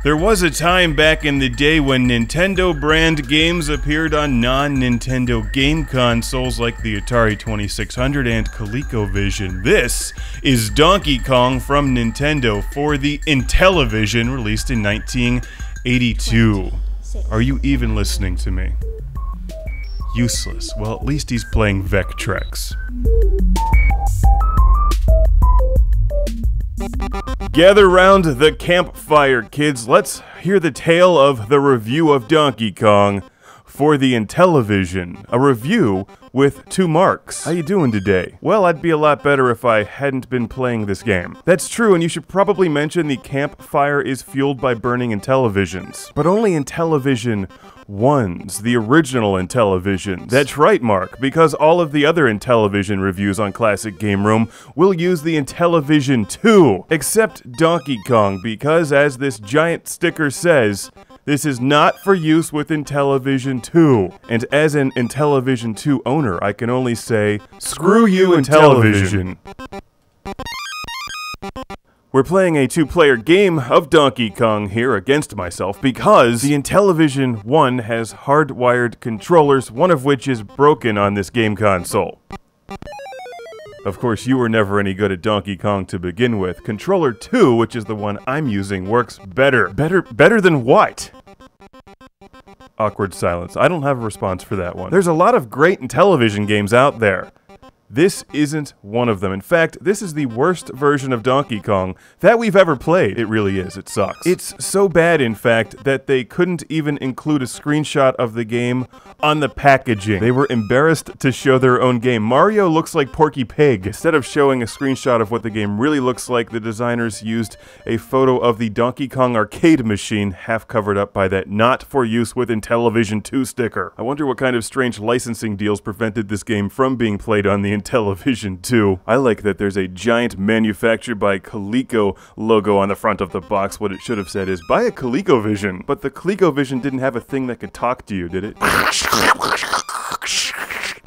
There was a time back in the day when Nintendo brand games appeared on non-Nintendo game consoles like the Atari 2600 and ColecoVision. This is Donkey Kong from Nintendo for the IntelliVision, released in 1982. Are you even listening to me? Useless. Well, at least he's playing Vectrex. Gather round the campfire, kids. Let's hear the tale of the review of Donkey Kong for the IntelliVision. A review with 2 marks. How you doing today? Well, I'd be a lot better if I hadn't been playing this game. That's true, and you should probably mention the campfire is fueled by burning IntelliVisions. But only IntelliVision 1s, the original IntelliVisions. That's right, Mark, because all of the other IntelliVision reviews on Classic Game Room will use the IntelliVision 2, except Donkey Kong, because as this giant sticker says, this is not for use with IntelliVision 2. And as an IntelliVision 2 owner, I can only say, screw you, IntelliVision. We're playing a 2-player game of Donkey Kong here against myself because the IntelliVision 1 has hardwired controllers, one of which is broken on this game console. Of course, you were never any good at Donkey Kong to begin with. Controller 2, which is the one I'm using, works better. Better than what? Awkward silence. I don't have a response for that one. There's a lot of great IntelliVision games out there. This isn't one of them. In fact, this is the worst version of Donkey Kong that we've ever played. It really is. It sucks. It's so bad, in fact, that they couldn't even include a screenshot of the game on the packaging. They were embarrassed to show their own game. Mario looks like Porky Pig. Instead of showing a screenshot of what the game really looks like, the designers used a photo of the Donkey Kong arcade machine, half covered up by that not for use with IntelliVision 2 sticker. I wonder what kind of strange licensing deals prevented this game from being played on the IntelliVision 2. I like that there's a giant manufactured by Coleco logo on the front of the box. What it should have said is, buy a ColecoVision. But the ColecoVision didn't have a thing that could talk to you, did it?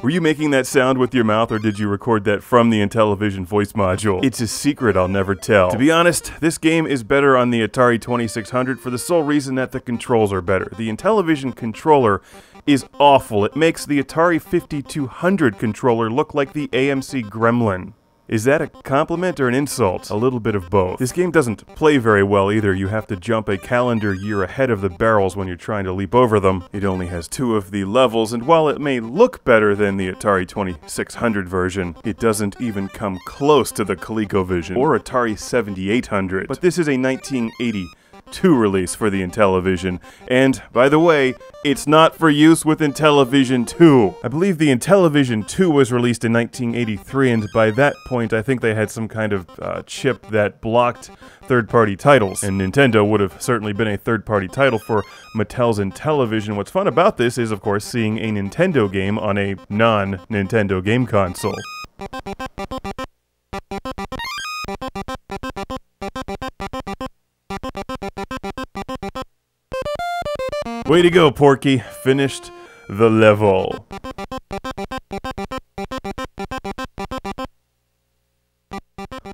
Were you making that sound with your mouth, or did you record that from the IntelliVision voice module? It's a secret I'll never tell. To be honest, this game is better on the Atari 2600 for the sole reason that the controls are better. The IntelliVision controller is awful. It makes the Atari 5200 controller look like the AMC Gremlin. Is that a compliment or an insult? A little bit of both. This game doesn't play very well either. You have to jump a calendar year ahead of the barrels when you're trying to leap over them. It only has 2 of the levels, and while it may look better than the Atari 2600 version, it doesn't even come close to the ColecoVision or Atari 7800. But this is a 1982 release for the IntelliVision, and, by the way, it's not for use with IntelliVision 2. I believe the IntelliVision 2 was released in 1983, and by that point I think they had some kind of chip that blocked third-party titles, and Nintendo would have certainly been a third-party title for Mattel's IntelliVision. What's fun about this is, of course, seeing a Nintendo game on a non-Nintendo game console. Way to go, Porky. Finished the level.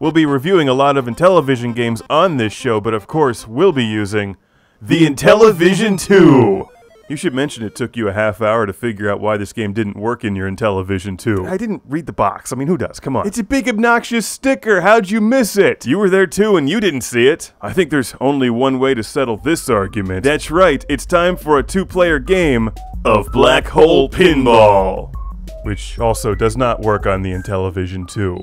We'll be reviewing a lot of IntelliVision games on this show, but of course, we'll be using the IntelliVision 2. You should mention it took you a half hour to figure out why this game didn't work in your IntelliVision 2. I didn't read the box. I mean, who does? Come on. It's a big obnoxious sticker. How'd you miss it? You were there too and you didn't see it. I think there's only one way to settle this argument. That's right. It's time for a 2-player game of Black Hole Pinball, which also does not work on the IntelliVision 2.